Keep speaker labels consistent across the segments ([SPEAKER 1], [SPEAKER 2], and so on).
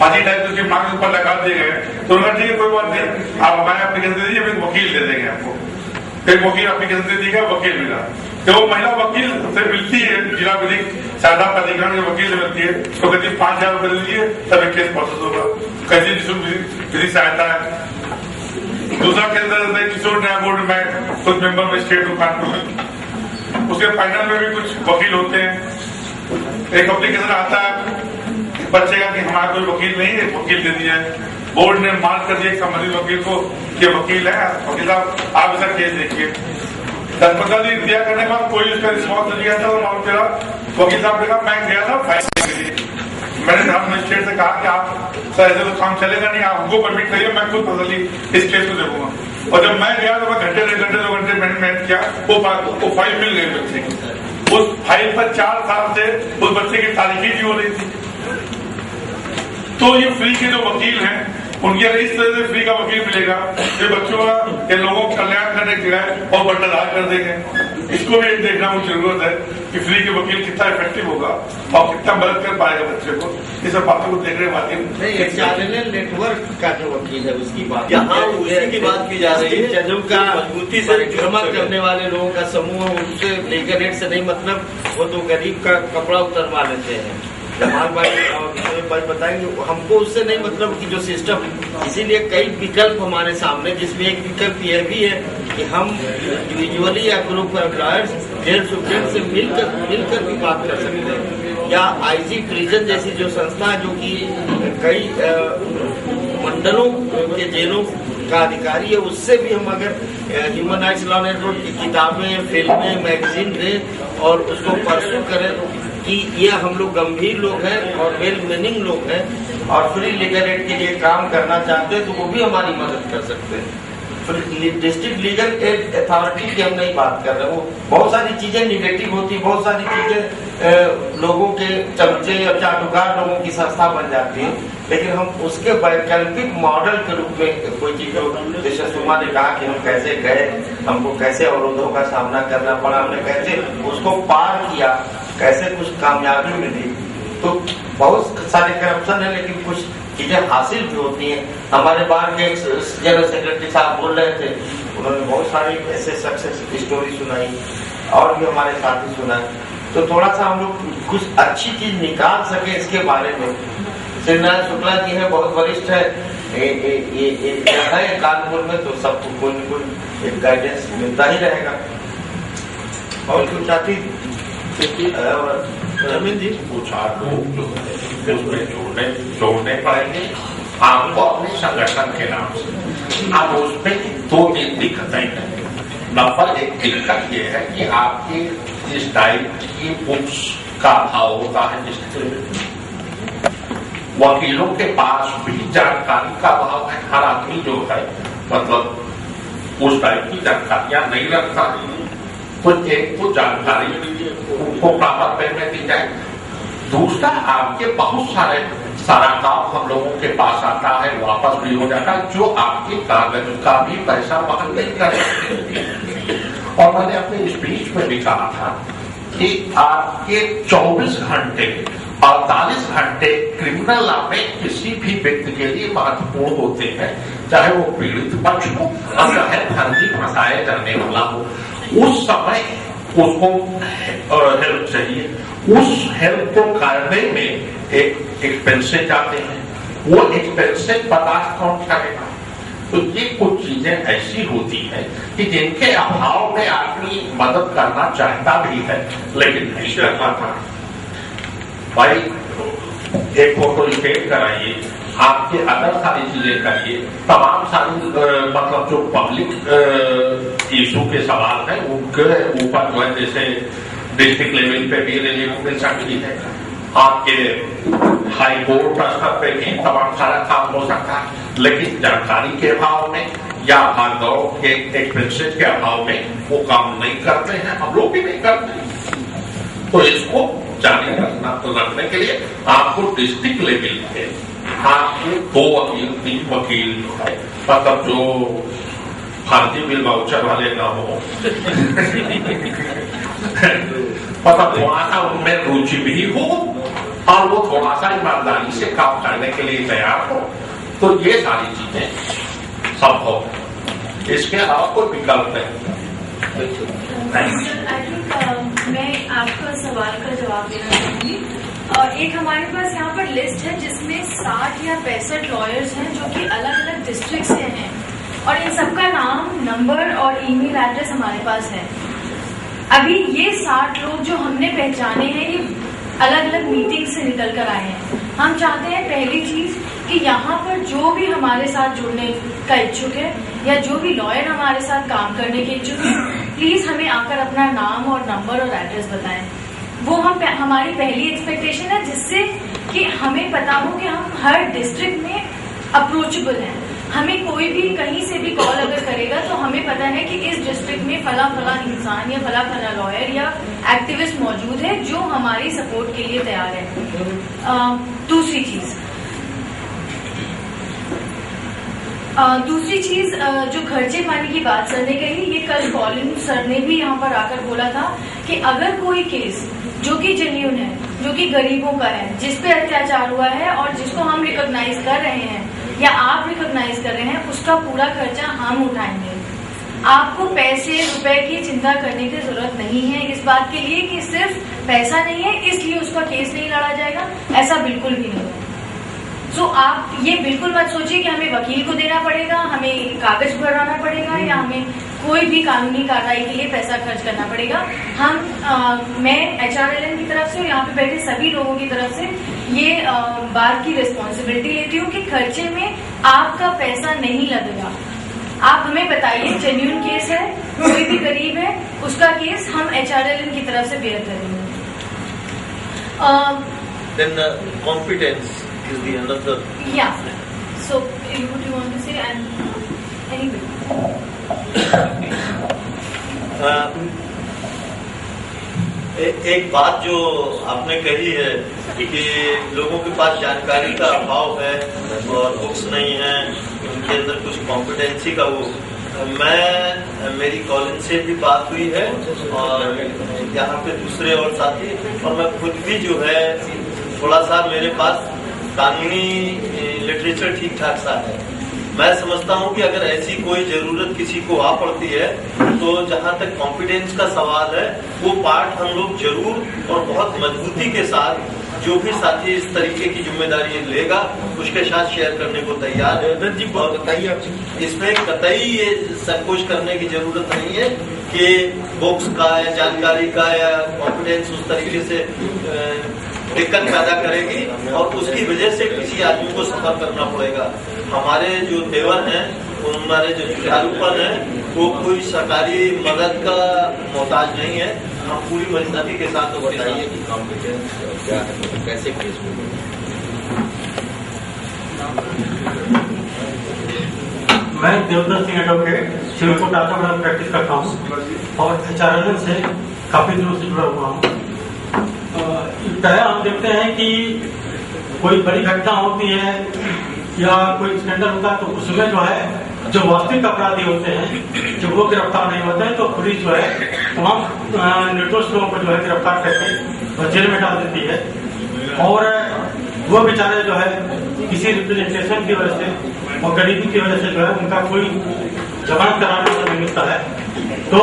[SPEAKER 1] फांसी टाइप उसकी मांग के ऊपर लगा दिए गए। तो उन्होंने ठीक है कोई बात नहीं, आप हमारे एप्लीकेशन दे दीजिए, एक वकील दे देंगे आपको। एक वकील एप्लीकेशन दे दिया, वकील मिला। तो वो महिला वकील से मिलती है, जिला विधिक सहायता प्राधिकरण के वकील से मिलती है, तो कहती है 5,000 रुपए दे दीजिए तब एक केस प्रोसेस होगा। कैसी विधिक सहायता है। दूसरा केंद्र किशोर न्याय बोर्ड में कुछ मेंबर में स्टेट हूँ कानपुर में, उसके फाइनल में भी कुछ वकील होते हैं। एक एप्लीकेशन आता है बच्चे का कि हमारा कोई वकील नहीं है, वकील दे दिया है। बोर्ड ने मार्क कर दिया संबंधित वकील को कि वकील है, वकील साहब आप इसका केस देखिए। 10-15 दिन दिया करने के बाद कोई उसका रिस्पॉन्स नहीं दिया था। मालूम चला वकील साहब ने कहा मैं गया था फाइल के लिए, मैंने धर्म मजिस्ट्रेट से कहा कि आप सर ऐसे तो काम चलेगा नहीं, आप हमको परमिट करिए, मैं खुद पर्सनली इस केस को देखूंगा। और जब मैं गया तो मैं घंटे 2 घंटे मेहनत किया, वो फाइल मिल गई बच्चे की। उस फाइल पर 4 साल से उस बच्चे की तारीखी भी हो रही थी। तो ये फ्री के जो वकील हैं उनके लिए इस तरह से फ्री का वकील मिलेगा जो बच्चों का के लोगों को कल्याण करने के लिए और बंटवारा कर देंगे। इसको भी देखना मुझे जरूरत है कि फ्री के वकील कितना इफेक्टिव होगा और कितना मदद कर पाएगा बच्चे को। इस सब बातों को देखने वाले
[SPEAKER 2] चैनल नेटवर्क का जो वकील है उसकी बात
[SPEAKER 3] यहाँ उसी की बात की जा रही है।
[SPEAKER 2] जजों का मजबूती से जमा करने वाले लोगों का समूह, उनसे लीगल एड से नहीं मतलब, वो तो गरीब का कपड़ा उतरवा लेते हैं। जमाल भाई बताएंगे, हमको उससे नहीं मतलब कि जो सिस्टम, इसीलिए कई विकल्प हमारे सामने, जिसमें एक विकल्प यह भी है कि हम इंडिविजुअली या group of lawyers jail supreme से मिलकर भी बात कर सकते हैं, या आईजी प्रिजन जैसी जो संस्था है जो कि कई मंडलों के जेलों का अधिकारी है, उससे भी हम अगर ह्यूमन राइट्स लॉ नेटवर्क की किताबें, फिल्में, मैगजीन दें और उसको परसू करें कि ये हम लोग गंभीर लोग हैं और वेल मीनिंग लोग हैं और फ्री लीगल एड के लिए काम करना चाहते हैं, तो वो भी हमारी मदद कर सकते हैं। डिस्ट्रिक्ट लीगल एड अथॉरिटी की हम नहीं बात कर रहे, वो बहुत सारी चीजें निगेटिव होती, बहुत सारी चीजें लोगों के चमचे या चाटुकार लोगों की संस्था बन जाती है, लेकिन हम उसके वैकल्पिक मॉडल के रूप में कोई चीज, जैसे सुमा ने कहा कि हम कैसे गए, हमको कैसे अवरोधों का सामना करना पड़ा, हमने कैसे उसको पार किया, कैसे कुछ कामयाबी मिली। तो बहुत सारे करप्शन है लेकिन कुछ चीजें हासिल भी होती हैं। हमारे बार के जनरल सेक्रेटरी साहब बोल रहे थे, उन्होंने बहुत सारी ऐसे सक्सेस स्टोरी सुनाई और भी हमारे साथी सुनाए। तो थोड़ा सा हम लोग कुछ अच्छी चीज निकाल सके इसके बारे में। श्रीनारायण शुक्ला जी है, बहुत वरिष्ठ है ये कानपुर में, तो सबको कोई न कोई एक गाइडेंस मिलता ही रहेगा। और कुछ साथी
[SPEAKER 4] जमीन जी कुछ लोग जो है उसमें जोड़ने पड़ेंगे आपको अपने संगठन के नाम से। अब उसमें 2-3 दिक्कतें हैं। नंबर 1 दिक्कत ये है कि आपके इस टाइप की बुक्स का अभाव होता है, वकीलों के पास भी जानकारी का अभाव है। हर आदमी जो है मतलब उस टाइप की जानकारियां नहीं रखता है, तो एक तो जानकारी उनको प्राप्त में दी जाए। दूसरा, आपके बहुत सारा काम हम लोगों के पास आता है, वापस भी हो जाता है, जो आपके कागज का भी पैसा वहन नहीं करे। और मैंने अपने स्पीच में भी कहा था कि आपके 24 घंटे 48 घंटे क्रिमिनल लॉ में किसी भी व्यक्ति के लिए महत्वपूर्ण होते हैं, चाहे वो पीड़ित पक्ष हो और चाहे फर्जी फंसाए करने वाला हो। उस समय उसको हेल्प चाहिए, उस हेल्प को करने में एक एक्सपेंसेस जाते हैं, वो एक्सपेंसेस 50 कौन करेगा। तो ये कुछ चीजें ऐसी होती हैं कि जिनके अभाव में आदमी मदद करना चाहता भी है लेकिन नहीं कर पाता। भाई एक फोटो स्टेट कराइए, आपके अदर सारी चीजें करिए, तमाम सारी मतलब जो पब्लिक इशू के सवाल हैं उनके ऊपर जो है जैसे डिस्ट्रिक्ट लेवल पे भी रिलीफ मिल सकती है, आपके हाई कोर्ट स्तर पे भी तमाम सारा काम हो सकता है, लेकिन जानकारी के अभाव में या भागदौड़ के एक्सपेंसेस के अभाव में वो काम नहीं करते हैं, हम लोग भी नहीं करते। तो इसको जारी रखने के लिए आपको डिस्ट्रिक्ट लेवल पे आपको 2 वकील 3 वकील जो है मतलब जो फर्जी बिल वाउचर वाले ना हो मतलब वहां उनमें रुचि भी हो और वो थोड़ा सा ईमानदारी से काम करने के लिए तैयार हो, तो ये सारी चीजें संभव है। इसके अलावा कोई विकल्प नहीं।
[SPEAKER 5] आई थिंक मैं आपका सवाल का जवाब देना चाहूंगी। एक हमारे पास यहाँ पर लिस्ट है जिसमें 60 या 65 लॉयर्स हैं जो कि अलग अलग डिस्ट्रिक्ट से हैं, और इन सबका नाम, नंबर और ईमेल एड्रेस हमारे पास है। अभी ये 60 लोग जो हमने पहचाने हैं, ये अलग अलग मीटिंग से निकल कर आए हैं। हम चाहते हैं पहली चीज कि यहाँ पर जो भी हमारे साथ जुड़ने का इच्छुक है या जो भी लॉयर हमारे साथ काम करने के इच्छुक है, प्लीज हमें आकर अपना नाम और नंबर और एड्रेस बताएं। वो हमारी पहली एक्सपेक्टेशन है, जिससे कि हमें पता हो कि हम हर डिस्ट्रिक्ट में अप्रोचेबल हैं। हमें कोई भी कहीं से भी कॉल अगर करेगा तो हमें पता है कि इस डिस्ट्रिक्ट में फला फला इंसान या फला फला लॉयर या एक्टिविस्ट मौजूद है जो हमारी सपोर्ट के लिए तैयार है। दूसरी चीज जो खर्चे पानी की बात सर ने कही, ये कल कॉलिन सर ने भी यहाँ पर आकर बोला था कि अगर कोई केस जो कि जेन्युइन है, जो कि गरीबों का है, जिस पे अत्याचार हुआ है और जिसको हम रिकॉग्नाइज कर रहे हैं या आप रिकॉग्नाइज कर रहे हैं, उसका पूरा खर्चा हम उठाएंगे। आपको पैसे रुपए की चिंता करने की जरूरत नहीं है इस बात के लिए कि सिर्फ पैसा नहीं है इसलिए उसका केस नहीं लड़ा जाएगा, ऐसा बिल्कुल भी नहीं है। तो आप ये बिल्कुल मत सोचिए कि हमें वकील को देना पड़ेगा, हमें कागज भरवाना पड़ेगा या हमें कोई भी कानूनी कार्रवाई के लिए पैसा खर्च करना पड़ेगा। मैं HRLN की तरफ से और यहाँ पे बैठे सभी लोगों की तरफ से ये बात की रिस्पॉन्सिबिलिटी लेती हूँ कि खर्चे में आपका पैसा नहीं लगेगा। आप हमें बताइए, जेन्युइन केस है, कोई भी गरीब है, उसका केस हम HRLN की तरफ से बेयर करेंगे।
[SPEAKER 3] Then competence is the another.
[SPEAKER 5] Yeah. So, what do you want to say? And anyway.
[SPEAKER 3] एक बात जो आपने कही है कि लोगों के पास जानकारी का अभाव है और बुक्स नहीं है, उनके अंदर कुछ कॉम्पिटेंसी का वो, मेरी कॉलिन से भी बात हुई है और यहाँ पे दूसरे और साथी, और मैं खुद भी जो है थोड़ा सा मेरे पास कानूनी लिटरेचर ठीक ठाक सा है। मैं समझता हूँ कि अगर ऐसी कोई जरूरत किसी को आ पड़ती है तो जहाँ तक कॉन्फिडेंस का सवाल है, वो पार्ट हम लोग जरूर और बहुत मजबूती के साथ जो भी साथी इस तरीके की जिम्मेदारी लेगा उसके साथ शेयर करने को तैयार है। जी बताइए आप, इसमें कतई ये संकोच करने की जरूरत नहीं है कि बुक्स का या जानकारी का या कॉन्फिडेंस उस तरीके से दिक्कत पैदा करेगी और उसकी वजह से किसी आदमी को सफर करना पड़ेगा। हमारे जो तेवर हैं, हमारे जो जुझारूपन है, वो कोई सरकारी मदद का मोहताज नहीं है। हम पूरी मजबूती के साथ तो बताइए कि कॉम्पिटेंस क्या है, कैसे केस होगा।
[SPEAKER 6] मैं देवदत्त सिंह एडवोकेट शिवकोट आजमगढ़ में प्रैक्टिस करता हूँ और HRLN से काफी दिनों से जुड़ा हुआ हूँ। हम देखते हैं कि कोई बड़ी घटना होती है या कोई स्कैंडल होता है तो उसमें जो है जो वास्तविक अपराधी होते हैं जब वो गिरफ्तार नहीं होते हैं तो पुलिस जो है तमाम निर्दोष लोगों को जो है गिरफ्तार करके और जेल में डाल देती है और वो बेचारे जो है किसी रिप्रेजेंटेशन की वजह से और गरीबी की वजह से जो है उनका कोई जमानत कराने को नहीं मिलता है। तो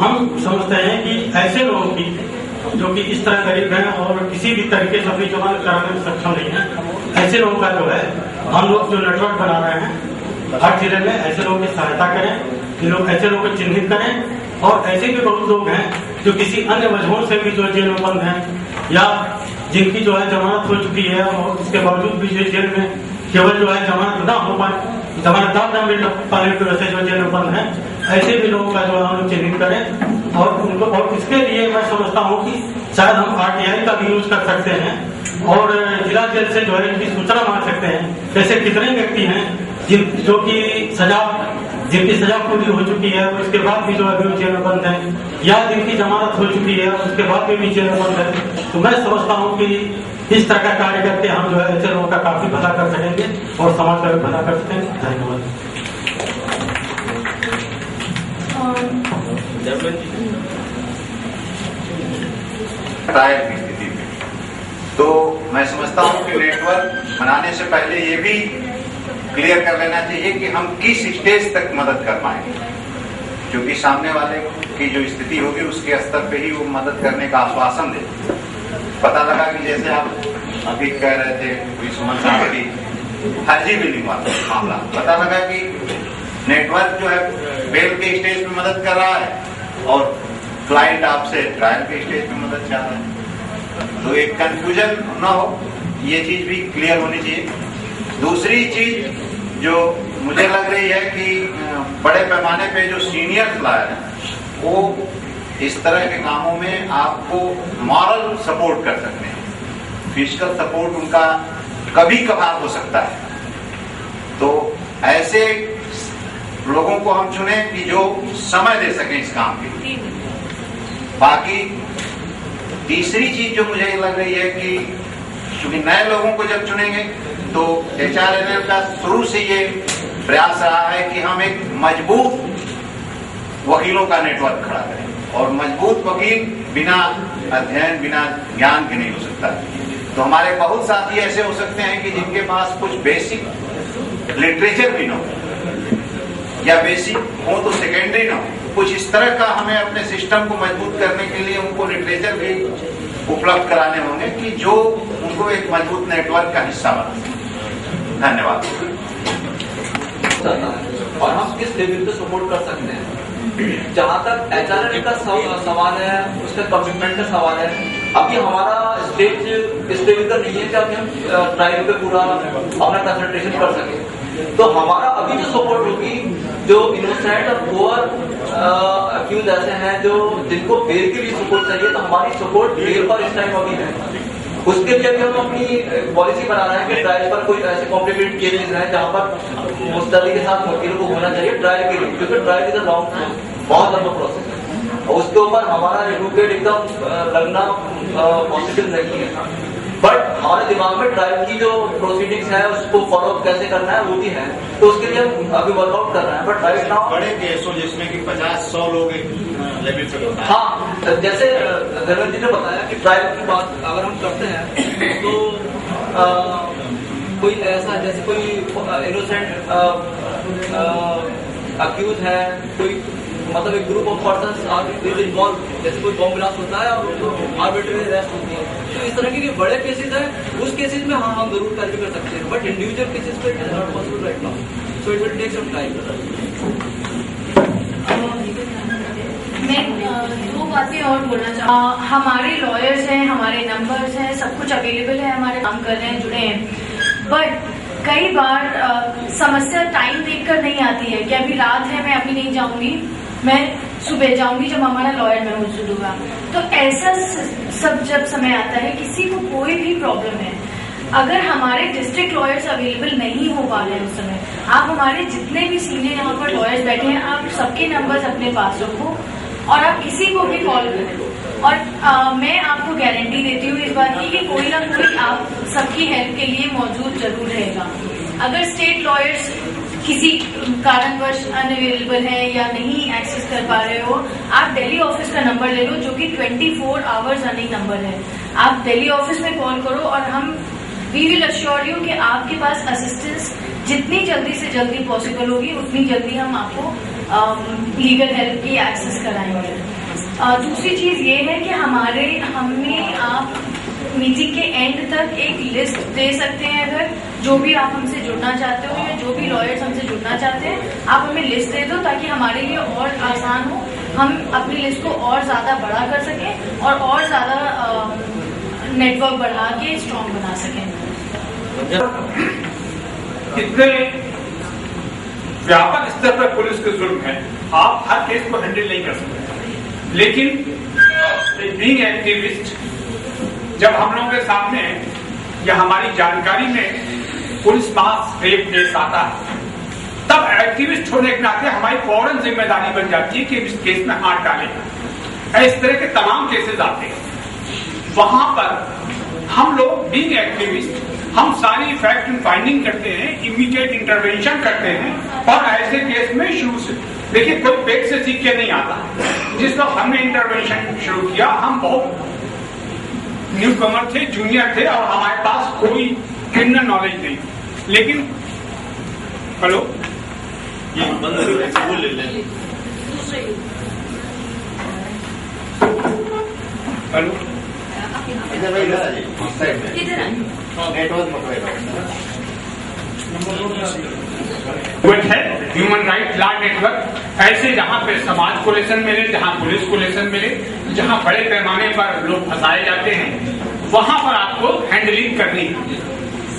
[SPEAKER 6] हम समझते हैं कि ऐसे लोगों की जो कि इस तरह गरीब हैं और किसी भी तरीके से अपनी जमानत कराने में सक्षम नहीं है, ऐसे लोगों का जो है हम लोग जो नेटवर्क बना रहे हैं हर जिले में ऐसे लोगों की सहायता करें, ये लोग ऐसे लोगों को चिन्हित करें। और ऐसे भी बहुत लोग हैं जो किसी अन्य वजहों से भी जो जेल में बंद हैं या जिनकी जो है जमानत हो चुकी है और उसके बावजूद भी जो जेल में केवल जो है जमानत न हो पाए, जमानतदार न मिल पाने की वजह से जो जेल में बंद है, ऐसे भी लोगों का जो हम चिन्हित करें और उनको, और इसके लिए मैं समझता हूँ कि शायद हम RTI का भी यूज कर सकते हैं और जिला जेल से जो है इनकी सूचना मांग सकते हैं। जैसे कितने व्यक्ति हैं जिनकी सजा पूरी हो चुकी है और उसके बाद भी जो अभी जेल में बंद है या जिनकी जमानत हो चुकी है और उसके बाद भी जेल में बंद है। तो मैं समझता हूँ कि इस तरह का कार्य करके हम जो है ऐसे लोगों का काफी भला कर सकेंगे और समाज का भी भला कर सकेंगे। धन्यवाद।
[SPEAKER 7] ट्रायल की स्थिति में तो मैं समझता हूँ कि नेटवर्क बनाने से पहले ये भी क्लियर कर लेना चाहिए कि हम किस स्टेज तक मदद कर पाएंगे, क्योंकि सामने वाले की जो स्थिति होगी उसके स्तर पे ही वो मदद करने का आश्वासन दे। पता लगा कि जैसे आप अभी कह रहे थे कोई सुमन साहब की फर्जी बिलिंग वाला मामला, पता लगा कि नेटवर्क जो है बेल के स्टेज पे मदद कर रहा है और क्लाइंट आपसे ट्रायल के स्टेज पे मदद चाह रहा है, तो एक कंफ्यूजन ना हो, ये चीज भी क्लियर होनी चाहिए। दूसरी चीज जो मुझे लग रही है कि बड़े पैमाने पे जो सीनियर सप्लायर हैं वो इस तरह के कामों में आपको मॉरल सपोर्ट कर सकते हैं, फिजिकल सपोर्ट उनका कभी कभार हो सकता है, तो ऐसे लोगों को हम चुने कि जो समय दे सकें इस काम के। बाकी तीसरी चीज जो मुझे लग रही है कि क्योंकि नए लोगों को जब चुनेंगे तो HRNL का शुरू से ये प्रयास रहा है कि हम एक मजबूत वकीलों का नेटवर्क खड़ा करें, और मजबूत वकील बिना अध्ययन बिना ज्ञान के नहीं हो सकता। तो हमारे बहुत साथी ऐसे हो सकते हैं कि जिनके पास कुछ बेसिक लिटरेचर भी न हो या बेसिक हो तो सेकेंडरी न हो, कुछ इस तरह का हमें अपने सिस्टम को मजबूत करने के लिए उनको लिटरेचर भी उपलब्ध कराने होंगे कि जो उनको एक मजबूत नेटवर्क का हिस्सा बना। धन्यवाद।
[SPEAKER 8] और हम किस लेवल पे सपोर्ट कर सकते हैं? जहाँ तक HRNL का सवाल है, उसका कमिटमेंट का सवाल है, अभी हमारा स्टेज इस लेवल का नहीं है कि अभी हम ट्रायल पे पूरा अपना कंसंट्रेशन कर सके। तो हमारा अभी जो सपोर्ट होगी, जो इनोसेंट और पुअर अक्यूज ऐसे हैं जो जिनको बेल के लिए सपोर्ट चाहिए, तो हमारी सपोर्ट बेल पर इस टाइम अभी है। उसके लिए भी हम अपनी पॉलिसी बना रहे हैं कि ट्रायल पर कोई ऐसे कॉम्प्लिकेटेड केसेस हैं जहाँ पर मुस्तैदी के साथ वकीलों को होना चाहिए ट्रायल के लिए, क्योंकि ट्रायल इज अ लॉन्ग बहुत लंबा प्रोसेस है और उसके ऊपर हमारा एडवोकेट एकदम लगना पॉसिबल नहीं है। बट हमारे दिमाग में ट्रायल की जो प्रोसीडिंग्स है उसको फॉलो अप कैसे करना है वो भी है, तो उसके लिए हम अभी वर्कआउट कर रहे हैं। बट राइट नाउ
[SPEAKER 7] बड़े केस हो जिसमें कि 50-100 लोग लेवल पे होता है।
[SPEAKER 8] हाँ, जैसे धर्मेंद्र जी ने बताया कि ट्रायल की बात अगर हम करते हैं तो कोई ऐसा जैसे कोई इनोसेंट अक्यूज है, कोई मतलब एक ग्रुप ऑफ पर्सन्स इन्वॉल्व, जैसे कोई बॉम्ब ब्लास्ट होता है और आर्बिट्रेरी अरेस्ट होती है, तो इस तरह के बड़े केसेस हैं, उस केसेस में हाँ हम जरूर कार्य कर सकते हैं, बट इंडिविजुअल केसेस पे it is not possible right now, so it will take some time.
[SPEAKER 5] मैं दो बातें और बोलना चाहूँ। हमारे लॉयर्स हैं, हमारे नंबर्स हैं, सब कुछ अवेलेबल है, हमारे काम कर रहे हैं, जुड़े हैं, बट कई बार समस्या टाइम देखकर नहीं आती है कि अभी रात है, मैं अभी नहीं जाऊंगी, मैं सुबह जाऊंगी जब हमारा लॉयर मौजूद होगा। तो ऐसा सब जब समय आता है, किसी को कोई भी प्रॉब्लम है, अगर हमारे डिस्ट्रिक्ट लॉयर्स अवेलेबल नहीं हो पा रहे हैं उस समय, आप हमारे जितने भी सीनियर यहाँ पर लॉयर्स बैठे हैं, आप सबके नंबर्स अपने पास रखो और आप किसी को भी कॉल करें। और मैं आपको गारंटी देती हूँ इस बात की कि कोई ना कोई आप सबकी हेल्प के लिए मौजूद जरूर रहेगा। अगर स्टेट लॉयर्स किसी कारणवश अनअवेलेबल है या नहीं एक्सेस कर पा रहे हो, आप दिल्ली ऑफिस का नंबर ले लो जो कि 24 आवर्स रनिंग नंबर है। आप दिल्ली ऑफिस में कॉल करो और हम वी विल अश्योर यू कि आपके पास असिस्टेंस जितनी जल्दी से जल्दी पॉसिबल होगी उतनी जल्दी हम आपको लीगल हेल्प की एक्सेस कराएंगे। दूसरी चीज ये है कि हमें आप मीटिंग के एंड तक एक लिस्ट दे सकते हैं, अगर जो भी आप हमसे जुड़ना चाहते हो या जो भी लॉयर्स हमसे जुड़ना चाहते हैं, आप हमें लिस्ट दे दो ताकि हमारे लिए और आसान हो, हम अपनी लिस्ट को और ज्यादा बड़ा कर सकें और ज्यादा नेटवर्क बढ़ा के स्ट्रॉन्ग बना सकें।
[SPEAKER 9] कितने व्यापक स्तर पर पुलिस के जुर्म है, आप हर केस को हैंडल नहीं कर सकते, लेकिन बीइंग एक्टिविस्ट जब हम लोगों के सामने या हमारी जानकारी में पुलिस पास रेप केस आता है, तब एक्टिविस्ट होने के नाते हमारी फौरन जिम्मेदारी बन जाती है कि इस केस में हाथ डालें। इस तरह के तमाम केसेस आते हैं, वहां पर हम लोग बीइंग एक्टिविस्ट हम सारी फैक्ट एंड फाइंडिंग करते हैं, इमीडिएट इंटरवेंशन करते हैं, और ऐसे केस में शुरू से देखिए कोई पेट से सीख के नहीं आता। जिस वक्त हमने इंटरवेंशन शुरू किया, हम बहुत न्यू कमर थे, जूनियर थे और हमारे पास कोई क्रिमिनल नॉलेज नहीं। लेकिन हेलो,
[SPEAKER 3] ये बंद वो ले लें।
[SPEAKER 9] हेलो, है ह्यूमन राइट लॉ नेटवर्क। ऐसे जहाँ पे समाज को लेसन मिले, जहाँ पुलिस को लेसन मिले, जहाँ बड़े पैमाने पर लोग फंसाए जाते हैं, वहां पर आपको हैंडलिंग करनी है।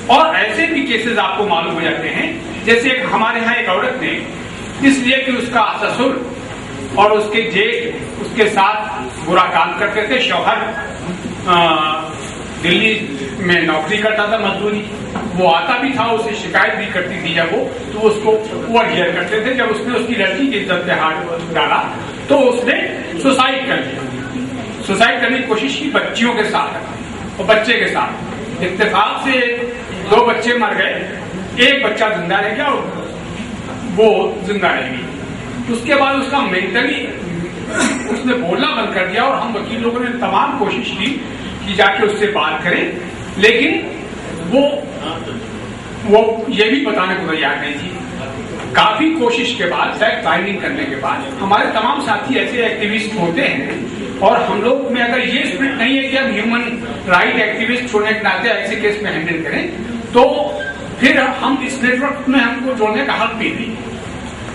[SPEAKER 9] और ऐसे भी केसेस आपको मालूम हो जाते हैं, जैसे हमारे यहाँ एक औरत ने इसलिए कि उसका ससुर और उसके जेठ उसके साथ बुरा काम करते थे। शौहर दिल्ली में नौकरी करता था, मजदूरी, वो आता भी था, उसे शिकायत भी करती थी जब वो, तो उसको ओवरहियर करते थे। जब उसने उसकी लड़की की इज्जत पे हाथ डाला तो उसने सुसाइड कर लिया। सुसाइड करने की कोशिश की बच्चियों के साथ और बच्चे के साथ। इत्तेफाक से 2 बच्चे मर गए, 1 बच्चा जिंदा रह गया और वो जिंदा रह गई। उसके बाद उसका मेंटली उसने बोलना बंद कर दिया और हम वकील लोगों ने तमाम कोशिश की कि जाके उससे बात करें, लेकिन वो ये भी बताने को तैयार नहीं थी। काफी कोशिश के बाद, फैक्ट फाइंडिंग करने के बाद, हमारे तमाम साथी ऐसे एक्टिविस्ट होते हैं और हम लोग में अगर ये स्पिरिट नहीं है कि हम ह्यूमन राइट एक्टिविस्ट होने के नाते ऐसे केस में हैंडल करें, तो फिर हम इस नेटवर्क में हमको जोड़ने का हक भी नहीं।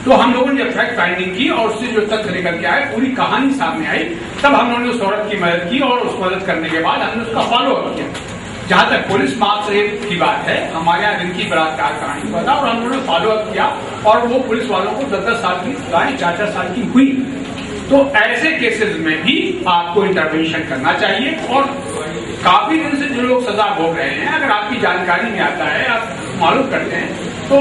[SPEAKER 9] तो हम लोगों ने जब फैक्ट फाइंडिंग की और उससे जो तथ्य निकल के आए, पूरी कहानी सामने आई, तब हम लोगों ने उस औरत की मदद की और उस मदद करने के बाद हमने उसका फॉलो अप किया। जहां तक पुलिस मार्क्सरेट की बात है, हमारे यहाँ जिनकी बलात्कार कहानी हुआ था और हम लोगों ने फॉलो अप किया और वो पुलिस वालों को 10-10 साल की सजाएं 4-4 साल की हुई। तो ऐसे केसेस में भी आपको इंटरवेंशन करना चाहिए। और काफी दिन से जो लोग सजा भोग रहे हैं, अगर आपकी जानकारी में आता है, आप मालूम करते हैं, तो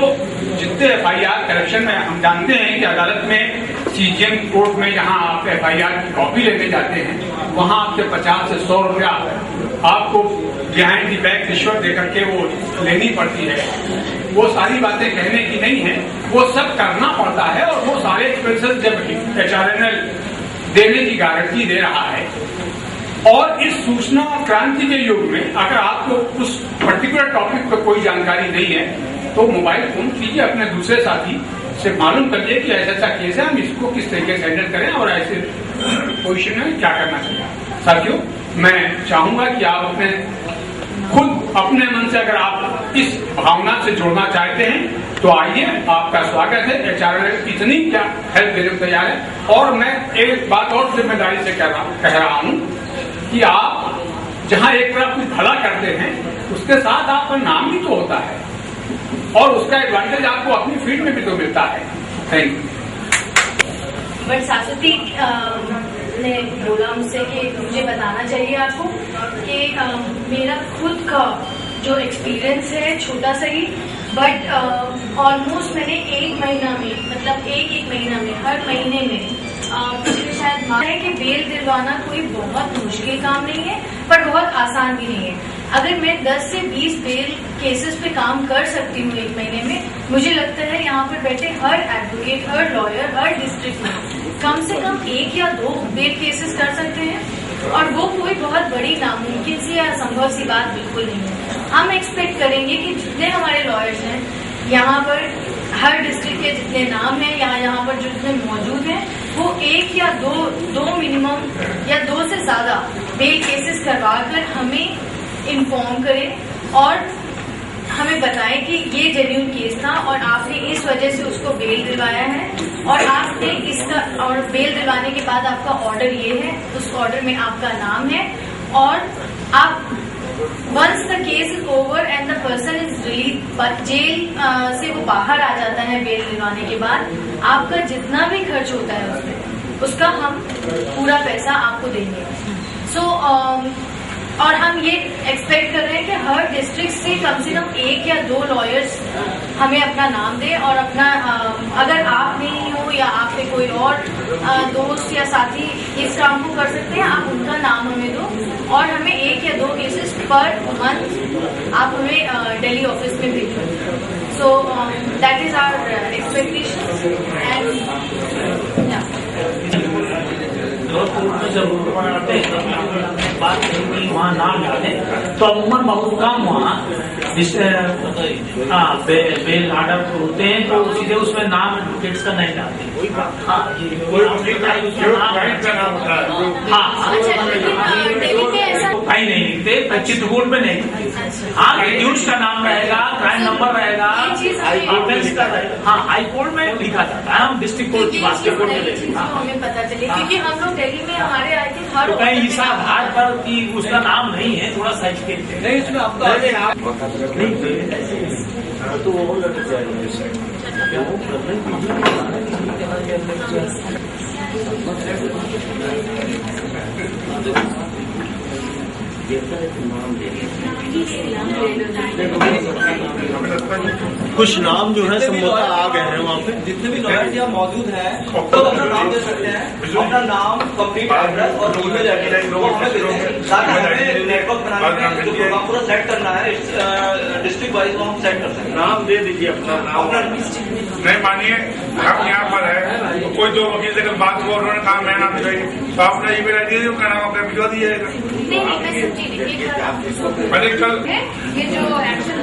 [SPEAKER 9] जितने FIR करेक्शन में हम जानते हैं कि अदालत में, CJM कोर्ट में जहां आप FIR की कॉपी लेने जाते हैं, वहां आपसे 50 से 100 रुपया आपको बिहाइंड दी बैक रिश्वत देकर के वो लेनी पड़ती है। वो सारी बातें कहने की नहीं है, वो सब करना पड़ता है और वो सारे एक्सपेंसेस जब HRNL देने की गारंटी दे रहा है। और इस सूचना क्रांति के युग में अगर आपको उस पर्टिकुलर टॉपिक पर कोई जानकारी नहीं है, तो मोबाइल फोन कीजिए, अपने दूसरे साथी से मालूम करिए कि ऐसा ऐसा केस है, हम इसको किस तरीके से हैंडल करें और ऐसे पोजीशन में क्या करना चाहिए। साथियों, मैं चाहूंगा कि आप खुद अपने मन से अगर आप इस भावना से जुड़ना चाहते हैं तो आइए, आपका स्वागत है। HRNL इतनी क्या हेल्प देने को तैयार है। और मैं एक बात और जिम्मेदारी से कह रहा हूं कि आप जहां एक तरफ कुछ भला करते हैं, उसके साथ आपका नाम भी तो होता है और उसका एडवांटेज आपको अपनी फील्ड में भी तो मिलता है। Thank you.
[SPEAKER 5] बट शाश्वती ने बोला मुझसे कि मुझे बताना चाहिए आपको कि मेरा खुद का जो एक्सपीरियंस है, छोटा सा ही, बट ऑलमोस्ट मैंने 1 महीना में, मतलब एक महीना में, हर महीने में मुझे शायद है कि बेल दिलवाना कोई बहुत मुश्किल काम नहीं है, पर बहुत आसान भी नहीं है। अगर मैं 10 से 20 बेल केसेस पे काम कर सकती हूँ 1 महीने में, मुझे लगता है यहाँ पर बैठे हर एडवोकेट, हर लॉयर, हर डिस्ट्रिक्ट में कम से कम 1 या 2 बेल केसेस कर सकते हैं। और वो कोई बहुत बड़ी नामुमकिन सी या असंभव सी बात बिल्कुल नहीं है। हम एक्सपेक्ट करेंगे कि जितने हमारे लॉयर्स हैं यहाँ पर, हर डिस्ट्रिक्ट के जितने नाम हैं यहाँ पर जो जितने मौजूद हैं, वो 1 या 2 मिनिमम या 2 से ज्यादा बेल केसेस करवा कर हमें इन्फॉर्म करें और हमें बताएं कि ये जेन्युइन केस था और आपने इस वजह से उसको बेल दिलवाया है और आपने इसका, और बेल दिलवाने के बाद आपका ऑर्डर ये है, उस ऑर्डर में आपका नाम है और आप once the case is over and the person is release, jail से वो बाहर आ जाता है बेल दिलवाने के बाद, आपका जितना भी खर्च होता है उसमें, उसका हम पूरा पैसा आपको देंगे। और हम ये एक्सपेक्ट कर रहे हैं कि हर डिस्ट्रिक्ट से कम 1 या 2 लॉयर्स हमें अपना नाम दें और अपना, अगर आप नहीं हो या आपके कोई और दोस्त या साथी इस काम को कर सकते हैं, आप उनका नाम हमें दो और हमें 1 या 2 केसेस पर मंथ आप हमें दिल्ली ऑफिस में भेजो। So that is our expectation and
[SPEAKER 6] जब करते हैं बात नहीं वहाँ नाम डाले तो अमूमन बहुत कम वहाँ बेल ऑर्डर होते हैं तो सीधे उसमें नाम एडवोकेट्स का नहीं डालते। हाँ कहीं नहीं लिखते, चित्रकूट में नहीं लिखते। हाँ एक्यूज का नाम रहेगा, क्राइम नंबर रहेगा, हाँ हाई कोर्ट में लिखा जाता है, हम डिस्ट्रिक्ट कोर्ट की बात
[SPEAKER 5] हमें पता चले क्योंकि हम लोग दिल्ली में हमारे आए थे हर
[SPEAKER 6] कहीं इस आधार पर कि उसका नाम नहीं है, थोड़ा सा
[SPEAKER 8] नहीं इसमें आपका
[SPEAKER 2] तो वो लग जाएगा।
[SPEAKER 3] कुछ नाम जो है संभवतः आ गए हैं वहाँ पे।
[SPEAKER 8] जितने भी लॉयर्स यहाँ मौजूद हैं तो अपना नाम दे सकते हैं, अपना नाम, कंप्लीट एड्रेस और ईमेल एड्रेस वो हमें दे दें ताकि हमें नेटवर्क बनाने में जो प्रोग्राम पूरा सेट करना है डिस्ट्रिक्ट वाइज वो हम सेट कर सकते हैं।
[SPEAKER 2] नाम दे दीजिए अपना नाम।
[SPEAKER 1] नहीं मानिए हम यहाँ पर है तो कोई दो वकील से अगर बात हुआ उन्होंने कहा मैं नाम चाहिए तो आपने ईमेल आई दी उसका नाम भिजवा दिया जाएगा।
[SPEAKER 5] नहीं मैं समझी नहीं
[SPEAKER 1] मैंने कल
[SPEAKER 5] ये जो एक्शन